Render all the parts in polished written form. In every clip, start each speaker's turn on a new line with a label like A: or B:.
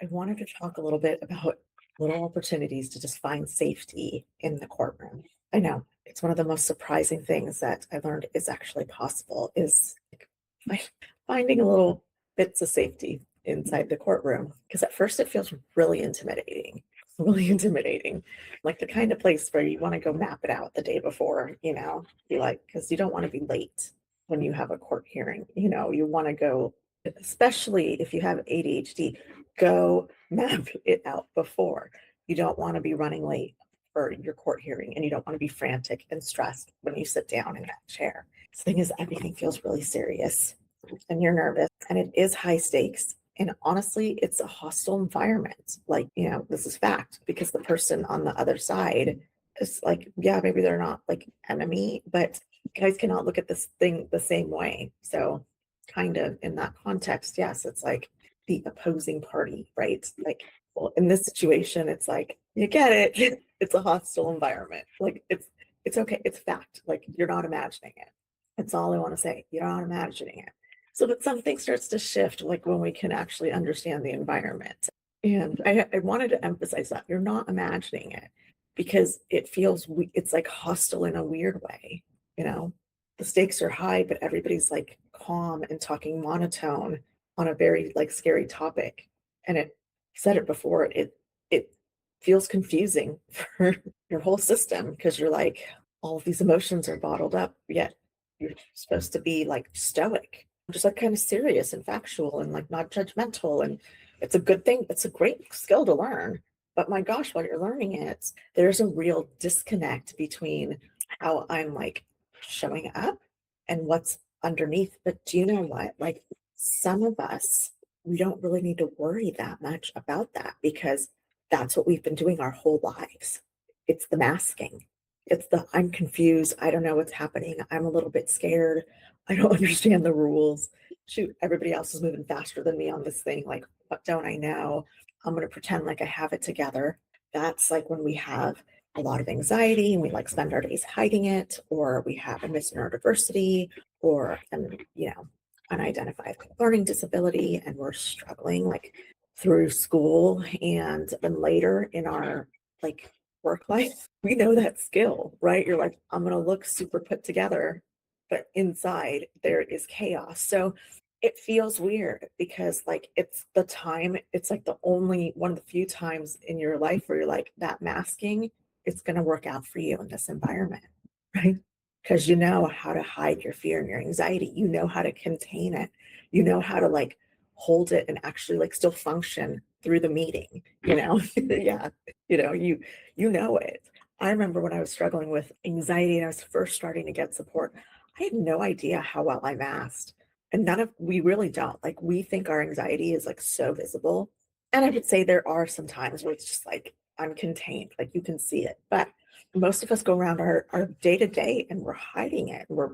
A: I wanted to talk a little bit about little opportunities to just find safety in the courtroom. I know it's one of the most surprising things that I learned is actually possible is like finding a little bits of safety inside the courtroom. Because at first it feels really intimidating, really intimidating, like the kind of place where you want to go map it out the day before, be like, because you don't want to be late when you have a court hearing. You want to go, especially if you have ADHD, go map it out before. You don't want to be running late for your court hearing, and you don't want to be frantic and stressed when you sit down in that chair. The thing is, everything feels really serious and you're nervous, and it is high stakes. And honestly, it's a hostile environment. Like, this is fact because the person on the other side is like, yeah, maybe they're not like enemy, but you guys cannot look at this thing the same way. So, kind of in that context, yes, it's like the opposing party, right? Like, well, in this situation, it's like, you get it. It's a hostile environment. Like, it's okay. It's fact. Like, you're not imagining it. That's all I want to say. You're not imagining it. So, but something starts to shift, like when we can actually understand the environment. And I wanted to emphasize that you're not imagining it because it feels, it's like hostile in a weird way, you know? The stakes are high, but everybody's like calm and talking monotone on a very like scary topic. And it said it before, it feels confusing for your whole system because you're like, all of these emotions are bottled up, yet you're supposed to be like stoic, just like kind of serious and factual and like not judgmental. And it's a good thing. It's a great skill to learn. But my gosh, while you're learning it, there's a real disconnect between how I'm like showing up and what's underneath. But do you know what? Like some of us, we don't really need to worry that much about that because that's what we've been doing our whole lives. It's the masking. It's the I'm confused. I don't know what's happening. I'm a little bit scared. I don't understand the rules. Shoot, everybody else is moving faster than me on this thing. Like, what don't I know? I'm going to pretend like I have it together. That's like when we have a lot of anxiety and we like spend our days hiding it, or we have a missed neurodiversity, or unidentified learning disability, and we're struggling like through school and then later in our like work life. We know that skill, right? You're like, I'm gonna look super put together, but inside there is chaos. So it feels weird because like it's like the only one of the few times in your life where you're like that masking, it's going to work out for you in this environment, right? Because you know how to hide your fear and your anxiety. You know how to contain it. You know how to like hold it and actually like still function through the meeting, yeah, you know it. I remember when I was struggling with anxiety and I was first starting to get support, I had no idea how well I masked. And we really don't. Like, we think our anxiety is like so visible. And I would say there are some times where it's just like uncontained, like you can see it. But most of us go around our day to day and we're hiding it. We're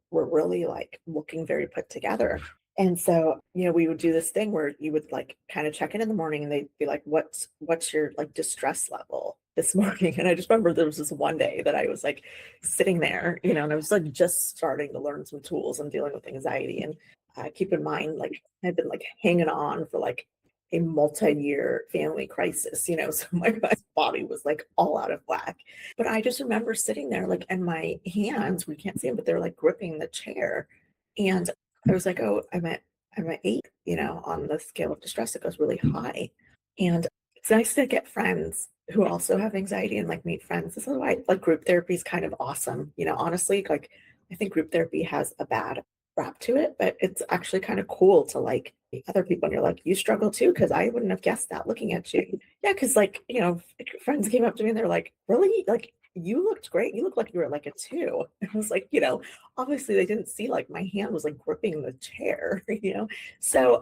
A: really like looking very put together. And so, we would do this thing where you would like kind of check in the morning and they'd be like, what's your like distress level this morning? And I just remember there was this one day that I was like sitting there, and I was like just starting to learn some tools and dealing with anxiety. And keep in mind, like I've been like hanging on for like a multi-year family crisis, so my body was like all out of whack. But I just remember sitting there like, and my hands, we can't see them, but they're like gripping the chair. And I was like, oh, I'm at 8, on the scale of distress. It goes really high. And it's nice to get friends who also have anxiety and like meet friends. This is why like group therapy is kind of awesome. Honestly, like I think group therapy has a bad rap to it, but it's actually kind of cool to like meet other people and you're like, you struggle too, because I wouldn't have guessed that looking at you. Yeah, because like, friends came up to me and they're like, really? Like you looked great. You look like you were like a 2. And I was like, obviously they didn't see like my hand was like gripping the chair, So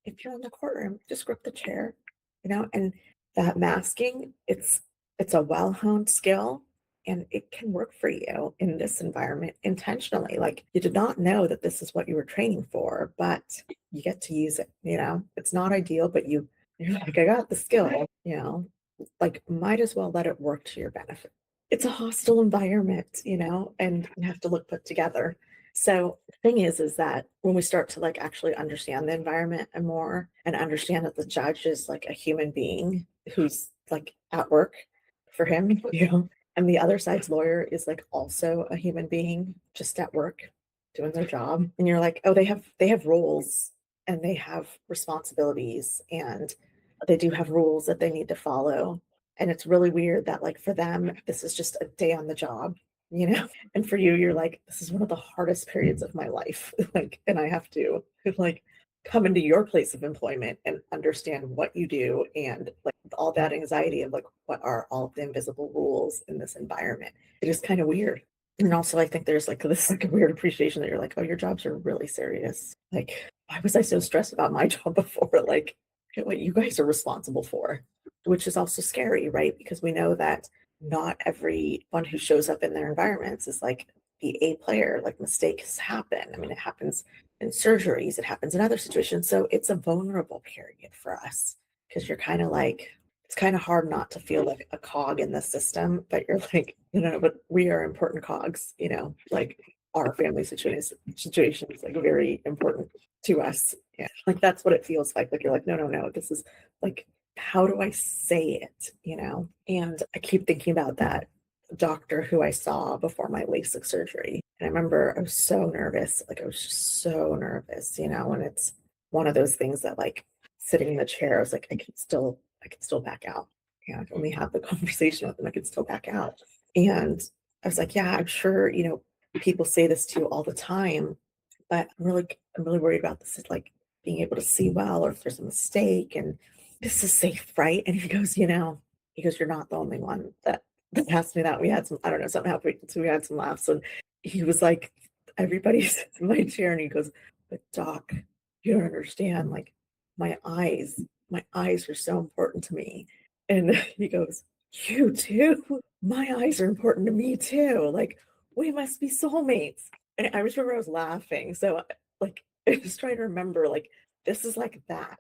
A: if you're in the courtroom, just grip the chair, and that masking, it's a well-honed skill and it can work for you in this environment intentionally. Like you did not know that this is what you were training for, but you get to use it, It's not ideal, but you're like, I got the skill, like might as well let it work to your benefit. It's a hostile environment, and you have to look put together. So the thing is that when we start to like actually understand the environment and more and understand that the judge is like a human being who's like at work for him, and the other side's lawyer is like also a human being just at work doing their job. And you're like, oh, they have roles and they have responsibilities and they do have rules that they need to follow. And it's really weird that like for them, this is just a day on the job, you know? And for you, you're like, this is one of the hardest periods of my life. Like, and I have to like come into your place of employment and understand what you do and like all that anxiety of like what are all of the invisible rules in this environment. It is kind of weird. And also I think there's like this like a weird appreciation that you're like, oh, your jobs are really serious. Like, why was I so stressed about my job before? Like what you guys are responsible for, which is also scary, right? Because we know that not everyone who shows up in their environments is like the A player, like mistakes happen. I mean, it happens in surgeries, it happens in other situations. So it's a vulnerable period for us because you're kind of like, it's kind of hard not to feel like a cog in the system, but you're like, but we are important cogs, like our family situation is like very important to us. Yeah. Like that's what it feels like. Like you're like, no, no, no, this is like, how do I say it? And I keep thinking about that doctor who I saw before my LASIK surgery. And I remember I was so nervous. Like I was just so nervous, and it's one of those things that like sitting in the chair, I was like, I can still back out. Yeah, when we had the conversation with him, I could still back out. And I was like, yeah, I'm sure, people say this to you all the time, but I'm really worried about this, like being able to see well, or if there's a mistake and this is safe, right? And he goes, you're not the only one that asked me that. We had some, I don't know, something happened. So we had some laughs. And he was like, everybody's in my chair. And he goes, but doc, you don't understand. Like my eyes are so important to me. And he goes, you too? My eyes are important to me too. Like we must be soulmates. And I remember I was laughing. So like, I was trying to remember, like, this is like that,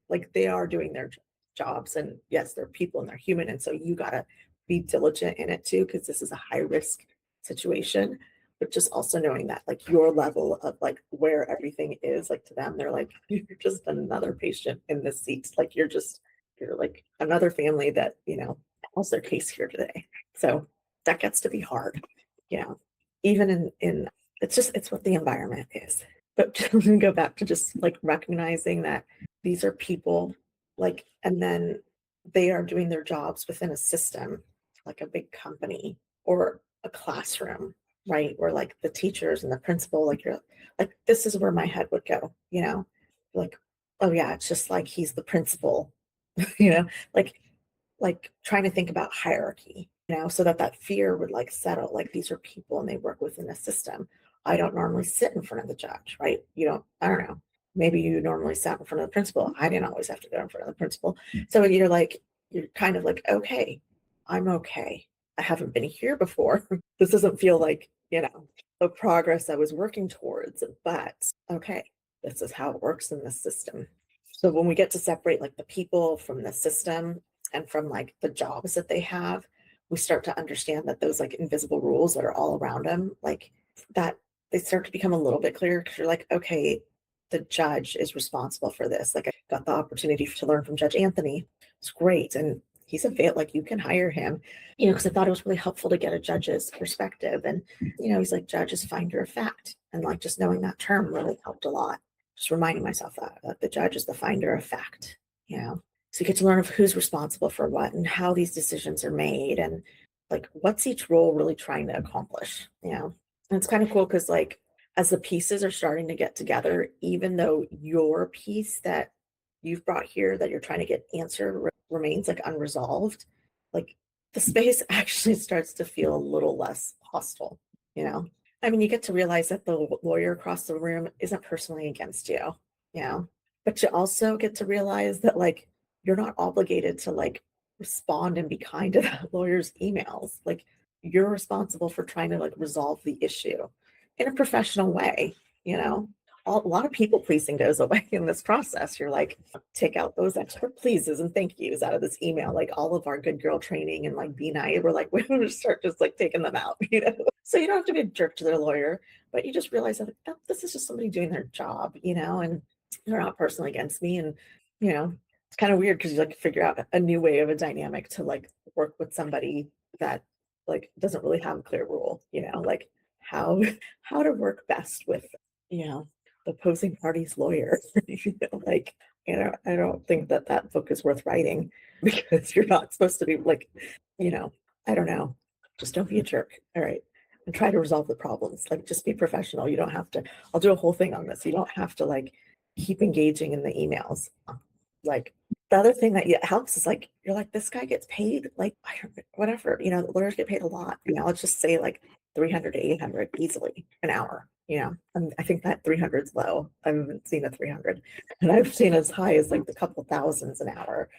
A: like they are doing their jobs. And yes, they're people and they're human. And so you got to be diligent in it too, because this is a high risk situation. But just also knowing that, like, your level of like where everything is, like to them, they're like, you're just another patient in this seat. Like, you're like another family that, has their case here today. So that gets to be hard, even in it's what the environment is. But to go back to just like recognizing that these are people, like, and then they are doing their jobs within a system, like a big company or a classroom, right? Where like the teachers and the principal, like you're like, this is where my head would go, like, oh yeah, it's just like he's the principal, you know, like trying to think about hierarchy, so that fear would like settle. Like these are people and they work within a system. I don't normally sit in front of the judge, right? You don't, I don't know. Maybe you normally sat in front of the principal. I didn't always have to go in front of the principal. So you're kind of like, okay, I'm okay. I haven't been here before. This doesn't feel like, the progress I was working towards, but okay, this is how it works in the system. So when we get to separate like the people from the system and from like the jobs that they have, we start to understand that those like invisible rules that are all around them, like that, they start to become a little bit clearer because you're like, okay, the judge is responsible for this. Like I got the opportunity to learn from Judge Anthony. It's great. And he's like you can hire him, because I thought it was really helpful to get a judge's perspective. And, he's like, judge is finder of fact. And like just knowing that term really helped a lot. Just reminding myself that the judge is the finder of fact, so you get to learn of who's responsible for what and how these decisions are made and like what's each role really trying to accomplish, And it's kind of cool because like as the pieces are starting to get together, even though your piece that you've brought here that you're trying to get answered remains like unresolved, like the space actually starts to feel a little less hostile, I mean, you get to realize that the lawyer across the room isn't personally against you, but you also get to realize that like you're not obligated to like respond and be kind to that lawyer's emails. Like you're responsible for trying to like resolve the issue in a professional way, a lot of people pleasing goes away in this process. You're like, take out those extra pleases and thank yous out of this email. Like all of our good girl training and like be nice. We're like, we're going to start just like taking them out, you know? So you don't have to be a jerk to their lawyer, but you just realize that oh, this is just somebody doing their job, you know, and they're not personally against me. And, you know, it's kind of weird because you like figure out a new way of a dynamic to like work with somebody that like doesn't really have a clear rule, you know, like how how to work best with, you know, the opposing party's lawyer. You know, like, you know, I don't think that that book is worth writing because you're not supposed to be like, you know, I don't know. Just don't be a jerk. All right. And try to resolve the problems. Like, just be professional. You don't have to, I'll do a whole thing on this. You don't have to like keep engaging in the emails. Like, the other thing that helps is like, you're like, this guy gets paid like, I don't, whatever, you know, lawyers get paid a lot. You know, let's just say like 300 to 800 easily an hour, you know. I think that 300 is low. I haven't seen a 300, and I've seen as high as like a couple thousands an hour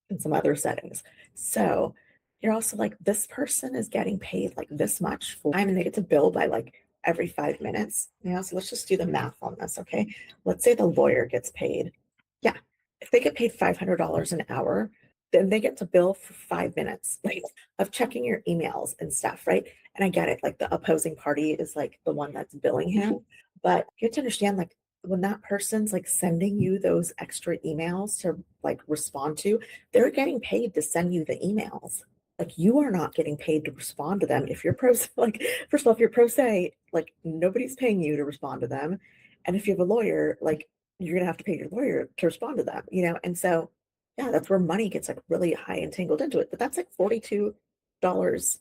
A: in some other settings. So you're also like, this person is getting paid like this much for time, and they get to bill by like every 5 minutes. You know, so let's just do the math on this, okay? Let's say the lawyer gets paid. Yeah, if they get paid $500 an hour, then they get to bill for 5 minutes, like of checking your emails and stuff, right? And I get it, like the opposing party is like the one that's billing him, but you have to understand, like when that person's like sending you those extra emails to like respond to, they're getting paid to send you the emails. Like you are not getting paid to respond to them. If you're pro, like first of all, if you're pro se, like nobody's paying you to respond to them, and if you have a lawyer, like you're gonna have to pay your lawyer to respond to them, you know? And so, yeah, that's where money gets like really high entangled into it. But that's like $42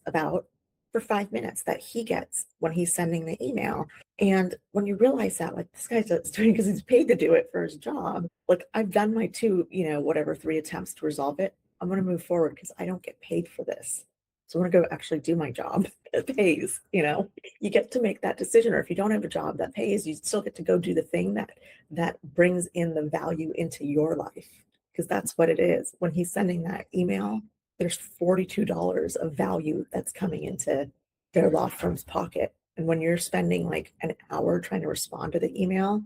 A: about for 5 minutes that he gets when he's sending the email. And when you realize that, like this guy's just doing because he's paid to do it for his job. Like I've done my two, you know, whatever, 3 attempts to resolve it. I'm gonna move forward because I don't get paid for this. So I'm gonna go actually do my job. It pays, you know. You get to make that decision, or if you don't have a job that pays, you still get to go do the thing that brings in the value into your life, because that's what it is. When he's sending that email, there's $42 of value that's coming into their law firm's pocket. And when you're spending like an hour trying to respond to the email,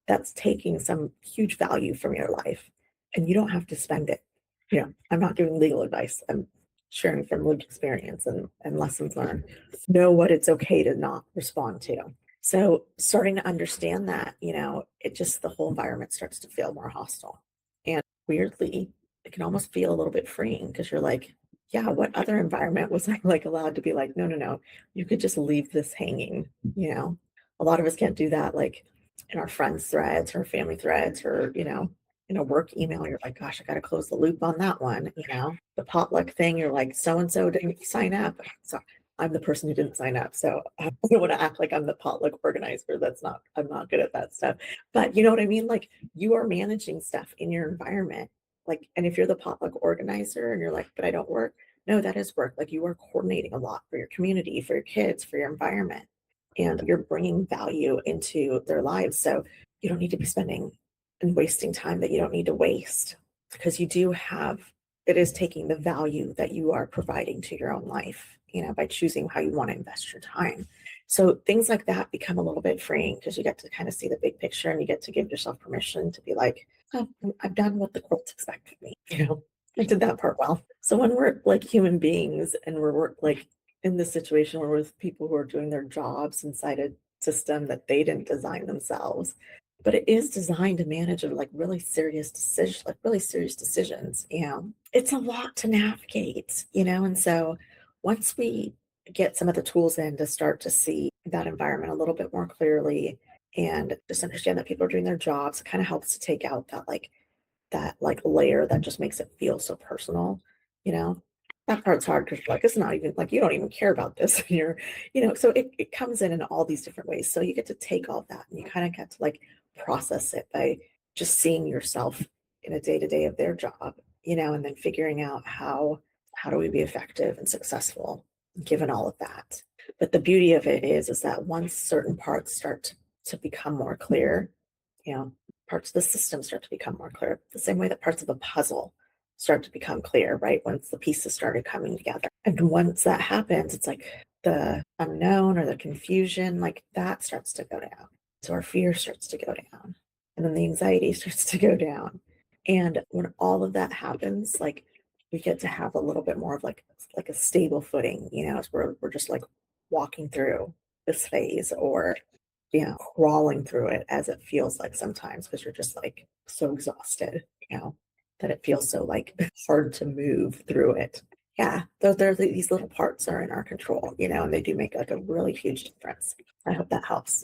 A: that's taking some huge value from your life, and you don't have to spend it. You know, I'm not giving legal advice. I'm sharing from lived experience and lessons learned. Know what it's okay to not respond to. So starting to understand that, you know, it just the whole environment starts to feel more hostile. And weirdly, it can almost feel a little bit freeing because you're like, yeah, what other environment was I like allowed to be like, no, no, no, you could just leave this hanging, you know? A lot of us can't do that, like in our friends threads or family threads, or, you know, in a work email, you're like, gosh, I got to close the loop on that one. You know, the potluck thing, you're like, so and so didn't sign up. So I'm the person who didn't sign up. So I don't want to act like I'm the potluck organizer. I'm not good at that stuff. But you know what I mean? Like you are managing stuff in your environment. Like, and if you're the potluck organizer and you're like, but I don't work, no, that is work. Like you are coordinating a lot for your community, for your kids, for your environment, and you're bringing value into their lives. So you don't need to be spending and wasting time that you don't need to waste, because you do have, it is taking the value that you are providing to your own life, you know, by choosing how you want to invest your time. So things like that become a little bit freeing because you get to kind of see the big picture, and you get to give yourself permission to be like, oh, I've done what the courts expect of me, you know. I did that part well. So when we're like human beings and we're like in this situation where we're with people who are doing their jobs inside a system that they didn't design themselves, but it is designed to manage like really serious decisions, like really serious decisions. You know, it's a lot to navigate, you know. And so once we get some of the tools in to start to see that environment a little bit more clearly and just understand that people are doing their jobs, it kind of helps to take out that like layer that just makes it feel so personal, you know. That part's hard because like it's not even like you don't even care about this. And you're, you know, so it comes in all these different ways. So you get to take all that and you kind of get to like process it by just seeing yourself in a day-to-day of their job, you know, and then figuring out how do we be effective and successful given all of that. But the beauty of it is that once certain parts start to become more clear, you know, parts of the system start to become more clear, the same way that parts of a puzzle start to become clear, right? Once the pieces started coming together. And once that happens, it's like the unknown or the confusion, like that starts to go down. So our fear starts to go down, and then the anxiety starts to go down. And when all of that happens, like we get to have a little bit more of like a stable footing, as we're just like walking through this phase or crawling through it as it feels like sometimes because you're just like so exhausted, that it feels so like hard to move through it. Yeah, these little parts are in our control, and they do make like a really huge difference. I hope that helps.